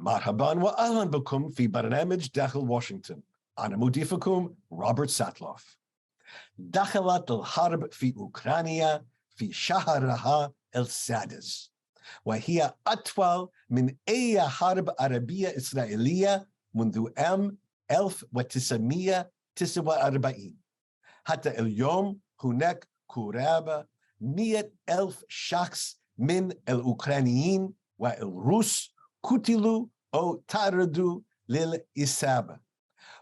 مرحبا وأهلا بكم في برنامج داخل واشنطن. أنا مضيفكم روبرت ساتلوف. دخلت الحرب في أوكرانيا في شهرها السادس، وهي أطول من أي حرب عربية إسرائيلية منذ عام 1949. حتى اليوم هناك قرابة 100,000 شخص من الأوكرانيين والروس قتلوا أو تعرضوا للإصابة،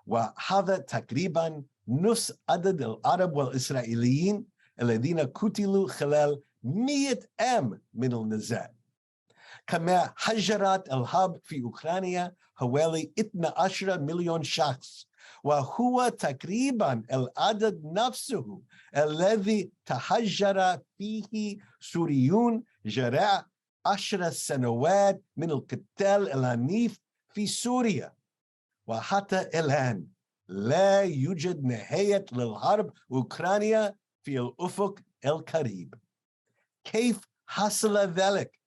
وهذا تقريبا نصف عدد العرب والإسرائيليين الذين قتلوا خلال 100 عام من النزاع. كما هجرت الحرب في أوكرانيا حوالي 12 مليون شخص، وهو تقريبا العدد نفسه الذي تهجر فيه سوريون جراء 10 سنوات من القتال العنيف في سوريا. وحتى الآن لا يوجد نهاية للحرب أوكرانيا في الأفق القريب. كيف حصل ذلك؟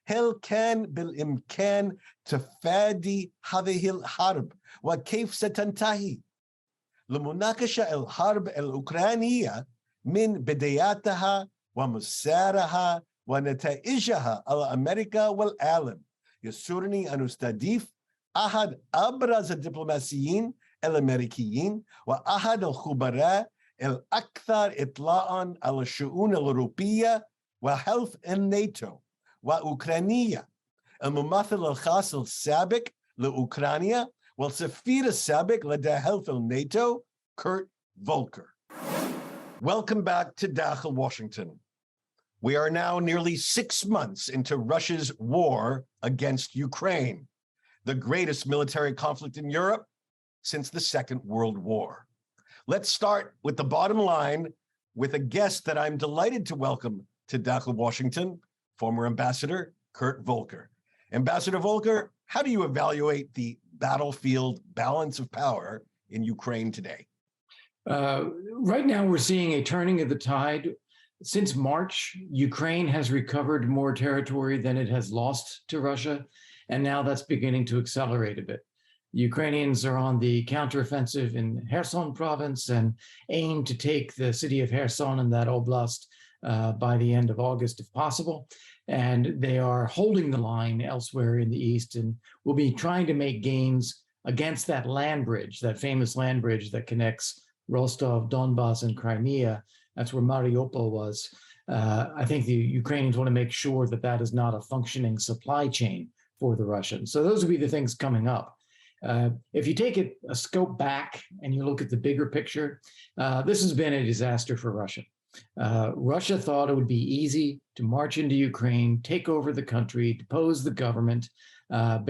هل كان بالإمكان تفادي هذه الحرب؟ وكيف ستنتهي؟ لمناقشة الحرب الأوكرانية من بداياتها ومسارها ونتائجها على أمريكا والعالم، يسرني أن أستضيف أحد أبرز الدبلوماسيين الأمريكيين وأحد الخبراء الأكثر إطلاعاً على الشؤون الأوروبية وحلف الناتو وأوكرانيا، الممثل الخاص السابق لأوكرانيا والسفير السابق لدى حلف الناتو كورت فولكر. Welcome back to Dakhel, Washington. We are now nearly 6 months into Russia's war against Ukraine, the greatest military conflict in Europe since the Second World War. Let's start with the bottom line with a guest that I'm delighted to welcome to Dakhel, Washington, former Ambassador Kurt Volker. Ambassador Volker, how do you evaluate the battlefield balance of power in Ukraine today? Right now, we're seeing a turning of the tide. Since March, Ukraine has recovered more territory than it has lost to Russia, and now that's beginning to accelerate a bit. The Ukrainians are on the counteroffensive in Kherson province and aim to take the city of Kherson and that oblast by the end of August, if possible. And they are holding the line elsewhere in the east and will be trying to make gains against that land bridge, that famous land bridge that connects Rostov, Donbass, and Crimea. That's where Mariupol was. I think the Ukrainians want to make sure that that is not a functioning supply chain for the Russians. So those will be the things coming up. If you take a scope back and you look at the bigger picture, this has been a disaster for Russia. Russia thought it would be easy to march into Ukraine, take over the country, depose the government,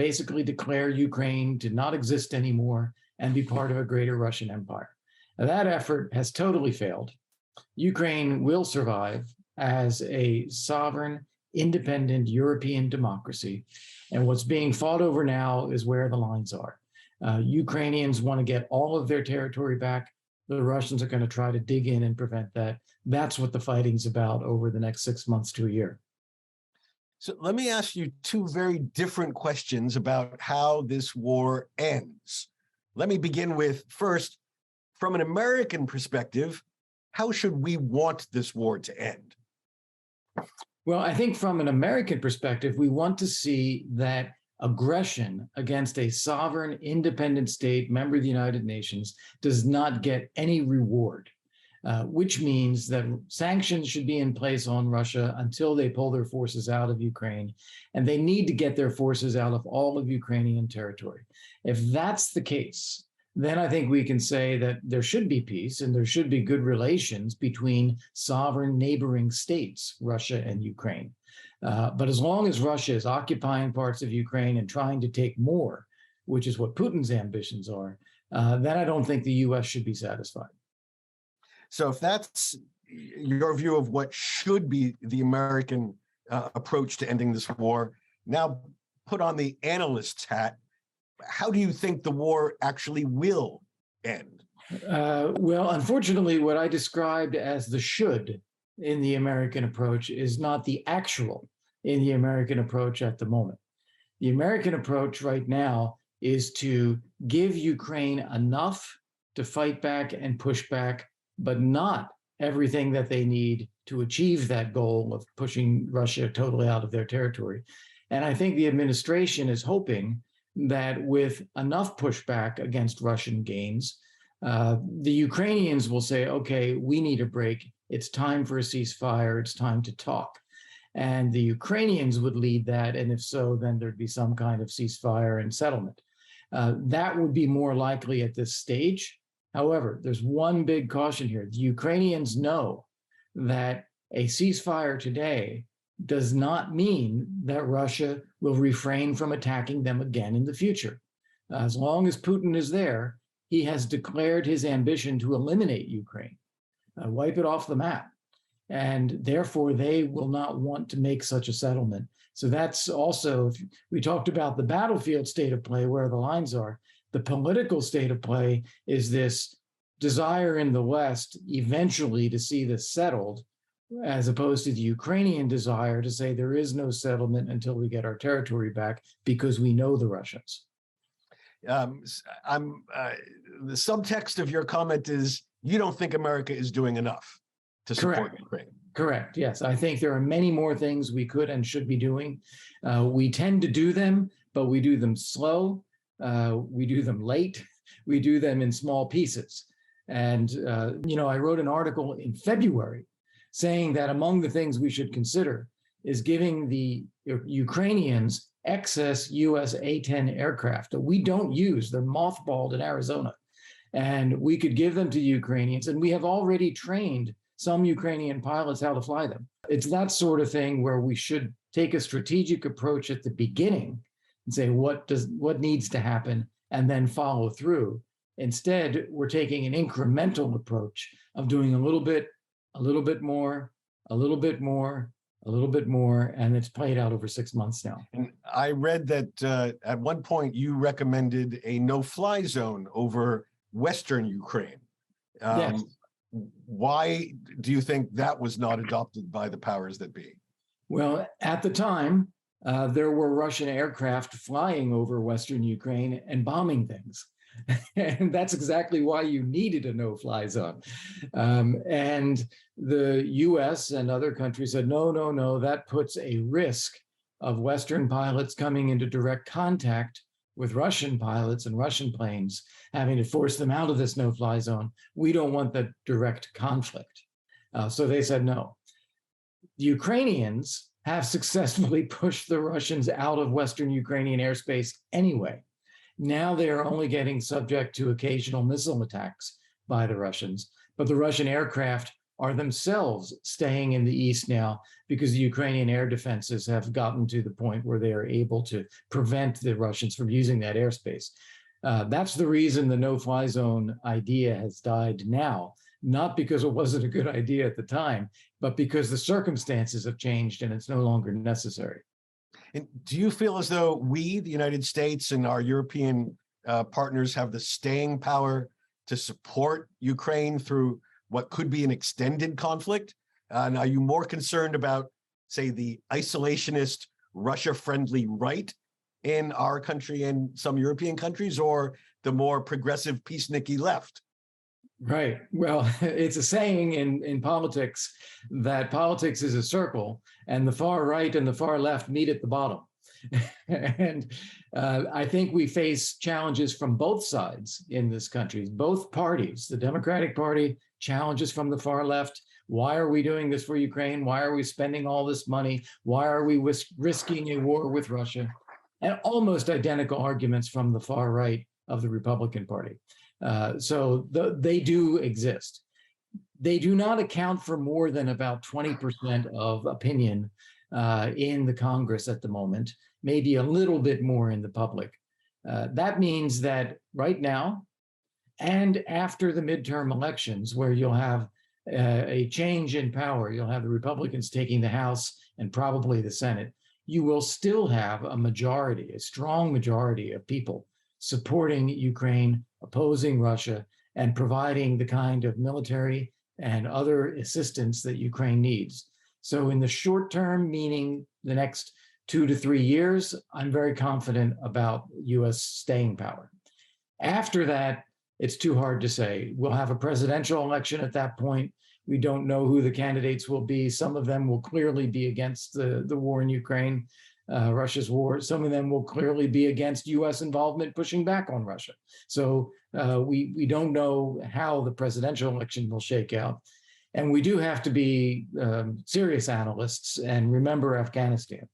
basically declare Ukraine to not exist anymore and be part of a greater Russian empire. Now, that effort has totally failed. Ukraine will survive as a sovereign, independent European democracy. And what's being fought over now is where the lines are. Ukrainians want to get all of their territory back. The Russians are going to try to dig in and prevent that. That's what the fighting's about over the next 6 months to a year. So let me ask you two very different questions about how this war ends. Let me begin with, first, from an American perspective, how should we want this war to end? Well, I think from an American perspective, we want to see that aggression against a sovereign, independent state, member of the United Nations, does not get any reward, which means that sanctions should be in place on Russia until they pull their forces out of Ukraine, and they need to get their forces out of all of Ukrainian territory. If that's the case, then I think we can say that there should be peace and there should be good relations between sovereign neighboring states, Russia and Ukraine. But as long as Russia is occupying parts of Ukraine and trying to take more, which is what Putin's ambitions are, then I don't think the U.S. should be satisfied. So if that's your view of what should be the American approach to ending this war, now put on the analyst's hat. How do you think the war actually will end? Well, unfortunately, what I described as the should in the American approach is not the actual in the American approach at the moment. The American approach right now is to give Ukraine enough to fight back and push back, but not everything that they need to achieve that goal of pushing Russia totally out of their territory. And I think the administration is hoping that with enough pushback against Russian gains, the Ukrainians will say, okay, we need a break. It's time for a ceasefire. It's time to talk. And the Ukrainians would lead that. And if so, then there'd be some kind of ceasefire and settlement. That would be more likely at this stage. However, there's one big caution here. The Ukrainians know that a ceasefire today does not mean that Russia will refrain from attacking them again in the future. As long as Putin is there, he has declared his ambition to eliminate Ukraine, wipe it off the map. And therefore, they will not want to make such a settlement. So that's also, we talked about the battlefield state of play, where the lines are. The political state of play is this desire in the West eventually to see this settled, as opposed to the Ukrainian desire to say there is no settlement until we get our territory back because we know the Russians. The subtext of your comment is you don't think America is doing enough to support Ukraine. Correct. Yes. I think there are many more things we could and should be doing. We tend to do them, but we do them slow. We do them late. We do them in small pieces. And, I wrote an article in February saying that among the things we should consider is giving the Ukrainians excess US A-10 aircraft that we don't use. They're mothballed in Arizona. And we could give them to Ukrainians. And we have already trained some Ukrainian pilots how to fly them. It's that sort of thing where we should take a strategic approach at the beginning and say, what needs to happen, and then follow through. Instead, we're taking an incremental approach of doing a little bit more, a little bit more, a little bit more, and it's played out over 6 months now. And I read that at one point you recommended a no-fly zone over Western Ukraine. Yes. Why do you think that was not adopted by the powers that be? Well, at the time, there were Russian aircraft flying over Western Ukraine and bombing things. And that's exactly why you needed a no-fly zone. And the US and other countries said, no, that puts a risk of Western pilots coming into direct contact with Russian pilots and Russian planes, having to force them out of this no-fly zone. We don't want that direct conflict. So they said no. The Ukrainians have successfully pushed the Russians out of Western Ukrainian airspace anyway. Now they are only getting subject to occasional missile attacks by the Russians, but the Russian aircraft are themselves staying in the east now because the Ukrainian air defenses have gotten to the point where they are able to prevent the Russians from using that airspace. That's the reason the no-fly zone idea has died now, not because it wasn't a good idea at the time, but because the circumstances have changed and it's no longer necessary. And do you feel as though we, the United States, and our European partners have the staying power to support Ukraine through what could be an extended conflict? And are you more concerned about, say, the isolationist, Russia-friendly right in our country and some European countries, or the more progressive, peacenik-y left? Right. Well, it's a saying in politics that politics is a circle, and the far right and the far left meet at the bottom. And I think we face challenges from both sides in this country, both parties. The Democratic Party challenges from the far left. Why are we doing this for Ukraine? Why are we spending all this money? Why are we risking a war with Russia? And almost identical arguments from the far right of the Republican Party. So they do exist. They do not account for more than about 20% of opinion in the Congress at the moment, maybe a little bit more in the public. That means that right now and after the midterm elections, where you'll have a change in power, you'll have the Republicans taking the House and probably the Senate, you will still have a majority, a strong majority of people supporting Ukraine, opposing Russia, and providing the kind of military and other assistance that Ukraine needs. So in the short term, meaning the next 2 to 3 years, I'm very confident about US staying power. After that, it's too hard to say. We'll have a presidential election at that point. We don't know who the candidates will be. Some of them will clearly be against the war in Ukraine, Russia's war. Some of them will clearly be against US involvement pushing back on Russia. So we don't know how the presidential election will shake out. And we do have to be serious analysts and remember Afghanistan,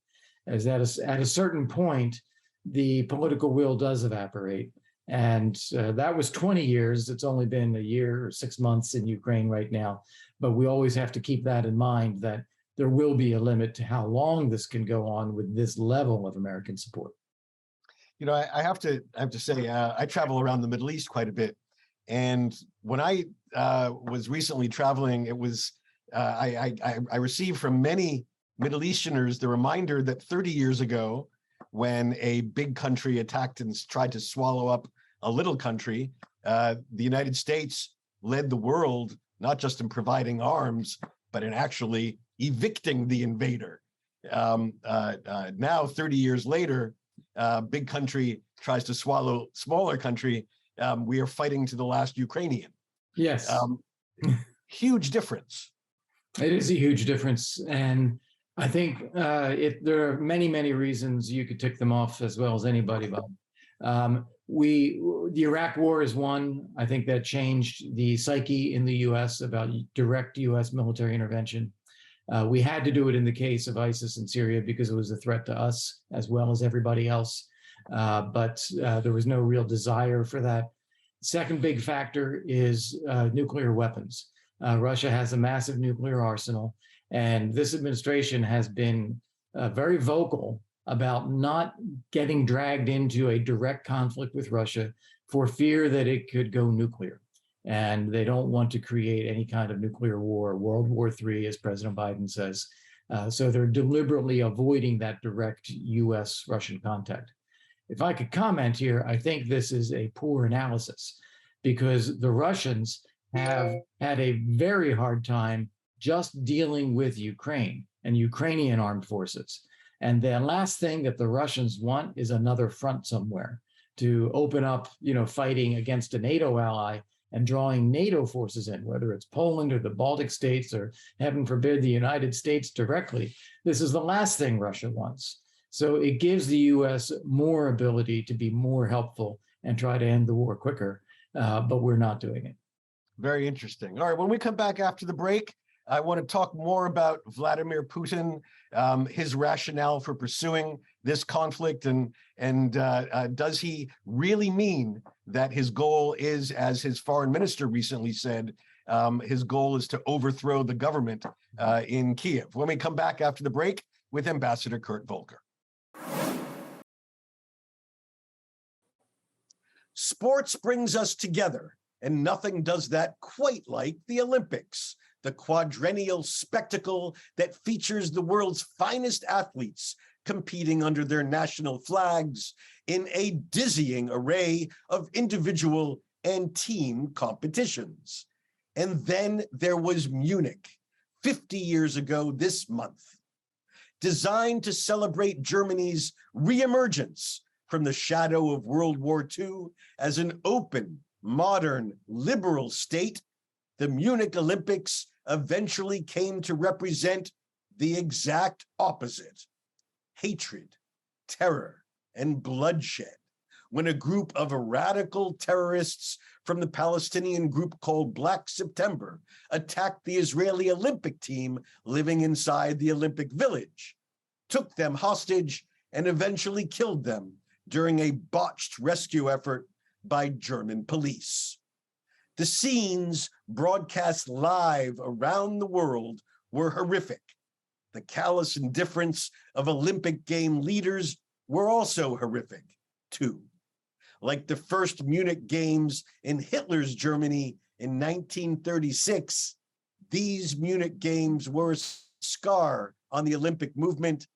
as at a certain point, the political will does evaporate. And that was 20 years. It's only been a year or 6 months in Ukraine right now. But we always have to keep that in mind, that there will be a limit to how long this can go on with this level of American support. You know, I have to say, I travel around the Middle East quite a bit. And when I was recently traveling, it was, I received from many Middle Easterners the reminder that 30 years ago, when a big country attacked and tried to swallow up a little country, the United States led the world, not just in providing arms, but in actually evicting the invader. Now, 30 years later, big country tries to swallow smaller country. We are fighting to the last Ukrainian. Yes. Huge difference. It is a huge difference. And I think there are many, many reasons. You could tick them off as well as anybody, Bob. The Iraq War is one. I think that changed the psyche in the US about direct US military intervention. We had to do it in the case of ISIS in Syria because it was a threat to us as well as everybody else. But there was no real desire for that. Second big factor is nuclear weapons. Russia has a massive nuclear arsenal, and this administration has been very vocal about not getting dragged into a direct conflict with Russia for fear that it could go nuclear. And they don't want to create any kind of nuclear war, World War III, as President Biden says. So they're deliberately avoiding that direct US-Russian contact. If I could comment here, I think this is a poor analysis because the Russians have had a very hard time just dealing with Ukraine and Ukrainian armed forces. And the last thing that the Russians want is another front somewhere to open up, fighting against a NATO ally and drawing NATO forces in, whether it's Poland or the Baltic states or, heaven forbid, the United States directly. This is the last thing Russia wants. So it gives the US more ability to be more helpful and try to end the war quicker, but we're not doing it. Very interesting. All right, when we come back after the break, I want to talk more about Vladimir Putin, his rationale for pursuing this conflict, and does he really mean that his goal is, as his foreign minister recently said, his goal is to overthrow the government in Kiev? When we come back after the break with Ambassador Kurt Volker. Sports brings us together, and nothing does that quite like the Olympics, the quadrennial spectacle that features the world's finest athletes competing under their national flags in a dizzying array of individual and team competitions. And then there was Munich, 50 years ago this month. Designed to celebrate Germany's reemergence from the shadow of World War II as an open, modern, liberal state, the Munich Olympics eventually came to represent the exact opposite: hatred, terror, and bloodshed, when a group of radical terrorists from the Palestinian group called Black September attacked the Israeli Olympic team living inside the Olympic Village, took them hostage, and eventually killed them during a botched rescue effort by German police. The scenes broadcast live around the world were horrific. The callous indifference of Olympic game leaders were also horrific, too. Like the first Munich Games in Hitler's Germany in 1936, these Munich Games were a scar on the Olympic movement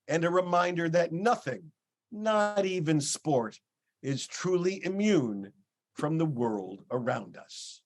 and a reminder that nothing, not even sport, is truly immune from the world around us.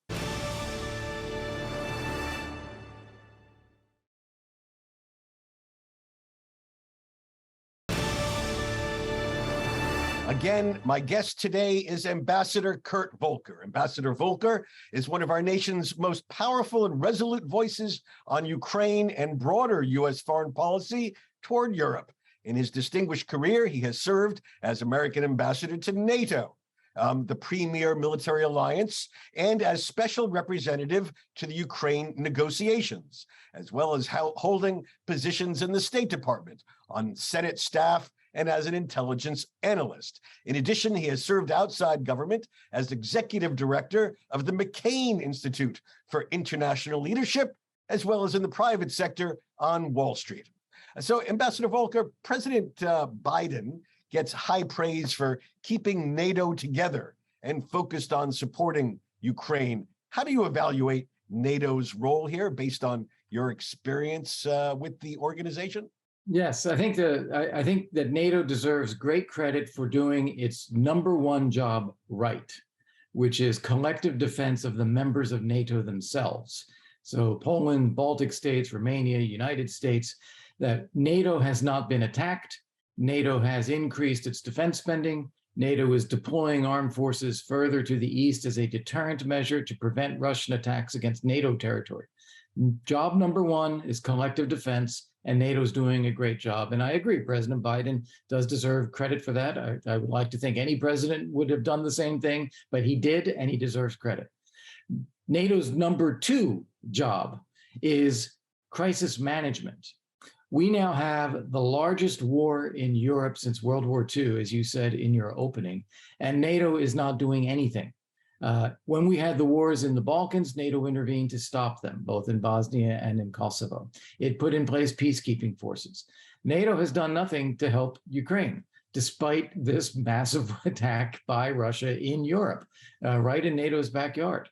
again, my guest today is Ambassador Kurt Volker. Ambassador Volker is one of our nation's most powerful and resolute voices on Ukraine and broader U.S. foreign policy toward Europe. In his distinguished career, he has served as American ambassador to NATO, the premier military alliance, and as special representative to the Ukraine negotiations, as well as holding positions in the State Department, on Senate staff, and as an intelligence analyst. In addition, he has served outside government as executive director of the McCain Institute for International Leadership, as well as in the private sector on Wall Street. So, Ambassador Volker, President Biden gets high praise for keeping NATO together and focused on supporting Ukraine. How do you evaluate NATO's role here based on your experience with the organization? Yes, I think that NATO deserves great credit for doing its number one job right, which is collective defense of the members of NATO themselves. So Poland, Baltic states, Romania, United States, that NATO has not been attacked. NATO has increased its defense spending. NATO is deploying armed forces further to the east as a deterrent measure to prevent Russian attacks against NATO territory. Job number one is collective defense, and NATO's doing a great job. And I agree, President Biden does deserve credit for that. I would like to think any president would have done the same thing, but he did, and he deserves credit. NATO's number two job is crisis management. We now have the largest war in Europe since World War II, as you said in your opening, and NATO is not doing anything. When we had the wars in the Balkans, NATO intervened to stop them, both in Bosnia and in Kosovo. It put in place peacekeeping forces. NATO has done nothing to help Ukraine, despite this massive attack by Russia in Europe, right in NATO's backyard.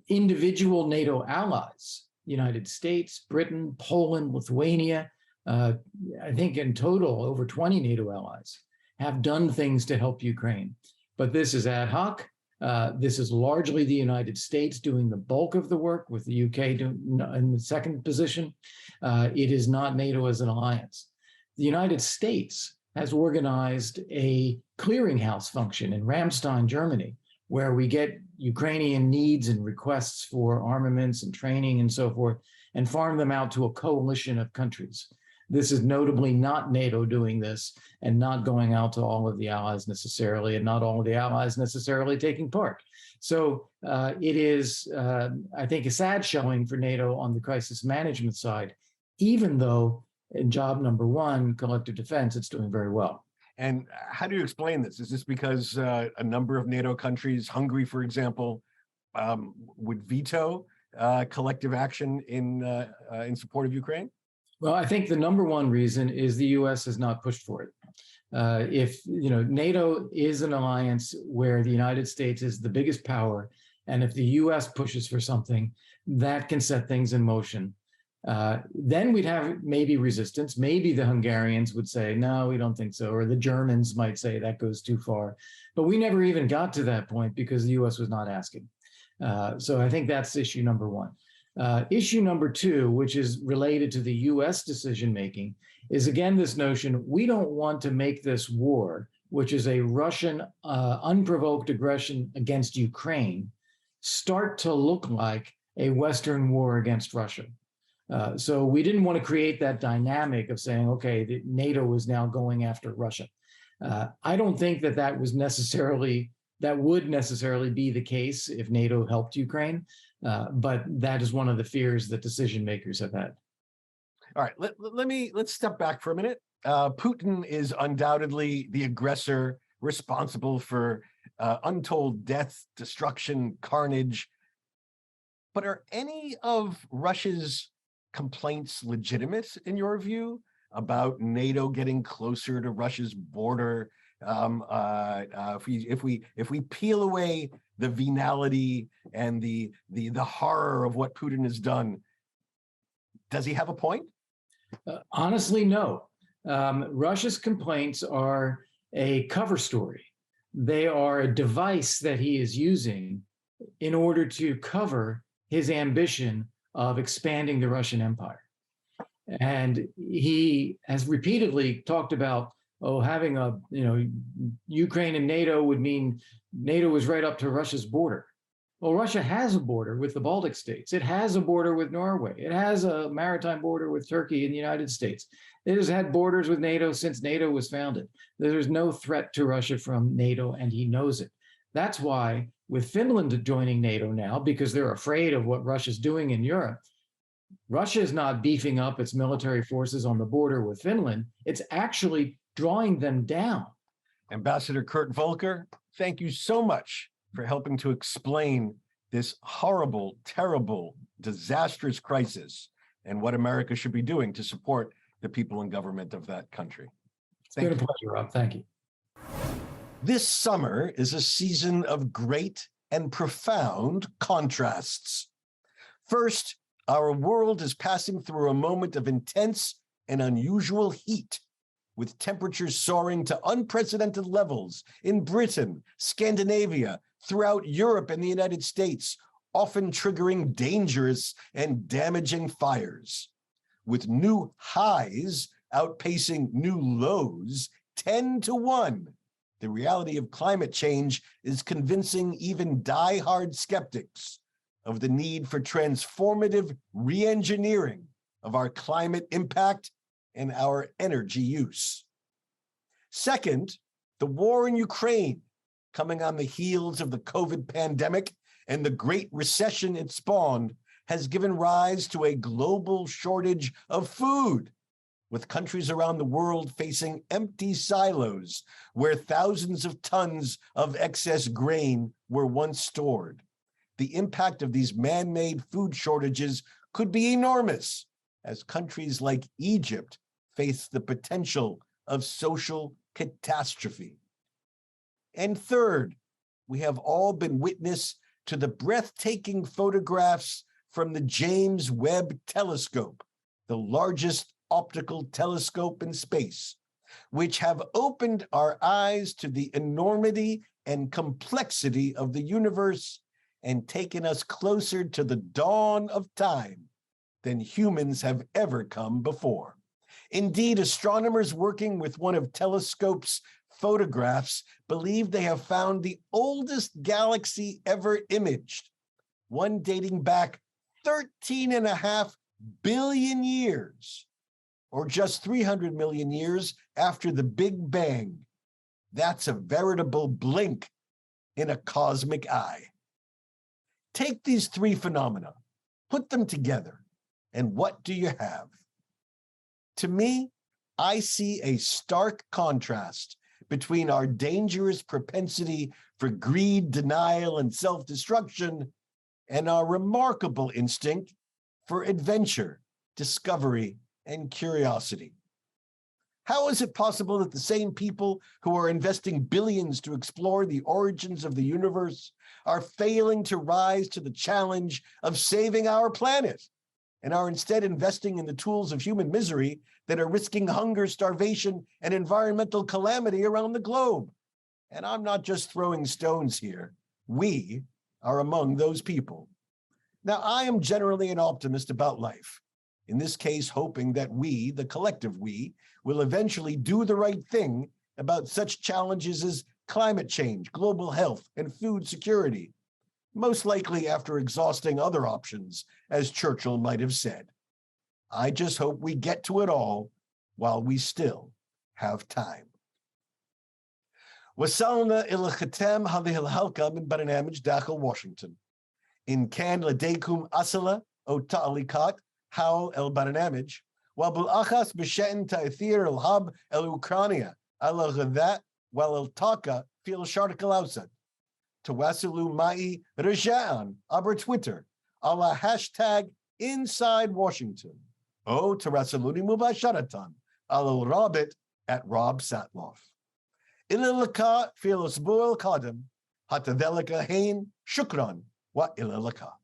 Individual NATO allies, United States, Britain, Poland, Lithuania, I think in total over 20 NATO allies have done things to help Ukraine. But this is ad hoc. This is largely the United States doing the bulk of the work, with the UK in the second position. It is not NATO as an alliance. The United States has organized a clearinghouse function in Ramstein, Germany, where we get Ukrainian needs and requests for armaments and training and so forth, and farm them out to a coalition of countries. This is notably not NATO doing this and not going out to all of the allies necessarily, and not all of the allies necessarily taking part. So it is, I think, a sad showing for NATO on the crisis management side, even though in job number one, collective defense, it's doing very well. And how do you explain this? Is this because a number of NATO countries, Hungary, for example, would veto collective action in support of Ukraine? Well, I think the number one reason is the U.S. has not pushed for it. If NATO is an alliance where the United States is the biggest power, and if the U.S. pushes for something, that can set things in motion. Then we'd have maybe resistance. Maybe the Hungarians would say, no, we don't think so. Or the Germans might say that goes too far. But we never even got to that point because the U.S. was not asking. So I think that's issue number one. Issue number two, which is related to the U.S. decision-making, is again this notion, we don't want to make this war, which is a Russian unprovoked aggression against Ukraine, start to look like a Western war against Russia. So we didn't want to create that dynamic of saying, okay, NATO is now going after Russia. I don't think that would necessarily be the case if NATO helped Ukraine, but that is one of the fears that decision makers have had. All right, let's step back for a minute. Putin is undoubtedly the aggressor responsible for untold death, destruction, carnage. But are any of Russia's complaints legitimate in your view about NATO getting closer to Russia's border? If we peel away the venality and the horror of what Putin has done, does he have a point? Honestly, no. Russia's complaints are a cover story. They are a device that he is using in order to cover his ambition of expanding the Russian Empire. And he has repeatedly talked about having Ukraine and NATO would mean NATO is right up to Russia's border. Well, Russia has a border with the Baltic states. It has a border with Norway. It has a maritime border with Turkey and the United States. It has had borders with NATO since NATO was founded. There's no threat to Russia from NATO, and he knows it. That's why, with Finland joining NATO now, because they're afraid of what Russia's doing in Europe, Russia is not beefing up its military forces on the border with Finland. It's actually drawing them down. Ambassador Kurt Volker, thank you so much for helping to explain this horrible, terrible, disastrous crisis and what America should be doing to support the people and government of that country. It's been a pleasure, Rob. Thank you. This summer is a season of great and profound contrasts. First, our world is passing through a moment of intense and unusual heat, with temperatures soaring to unprecedented levels in Britain, Scandinavia, throughout Europe and the United States, often triggering dangerous and damaging fires. With new highs outpacing new lows 10-1, the reality of climate change is convincing even die-hard skeptics of the need for transformative re-engineering of our climate impact and our energy use. Second, the war in Ukraine, coming on the heels of the COVID pandemic and the Great Recession it spawned, has given rise to a global shortage of food, with countries around the world facing empty silos where thousands of tons of excess grain were once stored. The impact of these man-made food shortages could be enormous, as countries like Egypt face the potential of social catastrophe. And third, we have all been witness to the breathtaking photographs from the James Webb Telescope, the largest optical telescope in space, which have opened our eyes to the enormity and complexity of the universe and taken us closer to the dawn of time than humans have ever come before. Indeed, astronomers working with one of telescope's photographs believe they have found the oldest galaxy ever imaged, one dating back 13.5 billion years, or just 300 million years after the Big Bang. That's a veritable blink in a cosmic eye. Take these three phenomena, put them together, and what do you have? To me, I see a stark contrast between our dangerous propensity for greed, denial, and self-destruction, and our remarkable instinct for adventure, discovery, and curiosity. How is it possible that the same people who are investing billions to explore the origins of the universe are failing to rise to the challenge of saving our planet, and are instead investing in the tools of human misery that are risking hunger, starvation, and environmental calamity around the globe? And I'm not just throwing stones here. We are among those people. Now, I am generally an optimist about life, in this case, hoping that we, the collective we, will eventually do the right thing about such challenges as climate change, global health, and food security, most likely after exhausting other options, as Churchill might have said. I just hope we get to it all while we still have time. وصلنا إلى ختام هذه الحلقة من برنامج داخل واشنطن. إن كان لديكم أسئلة أو تعليقات حول البرنامج، وبالأخص بشأن تأثير الحرب الأوكرانية على الغذاء والطاقة في الشرق الأوسط، تواصلوا معي رجاءً عبر تويتر على هاشتاج Inside Washington، أو تراسلوني مباشرة على الرابط @RobSatloff. إلى اللقاء في الأسبوع القادم. حتى ذلك الحين، شكراً وإلى اللقاء.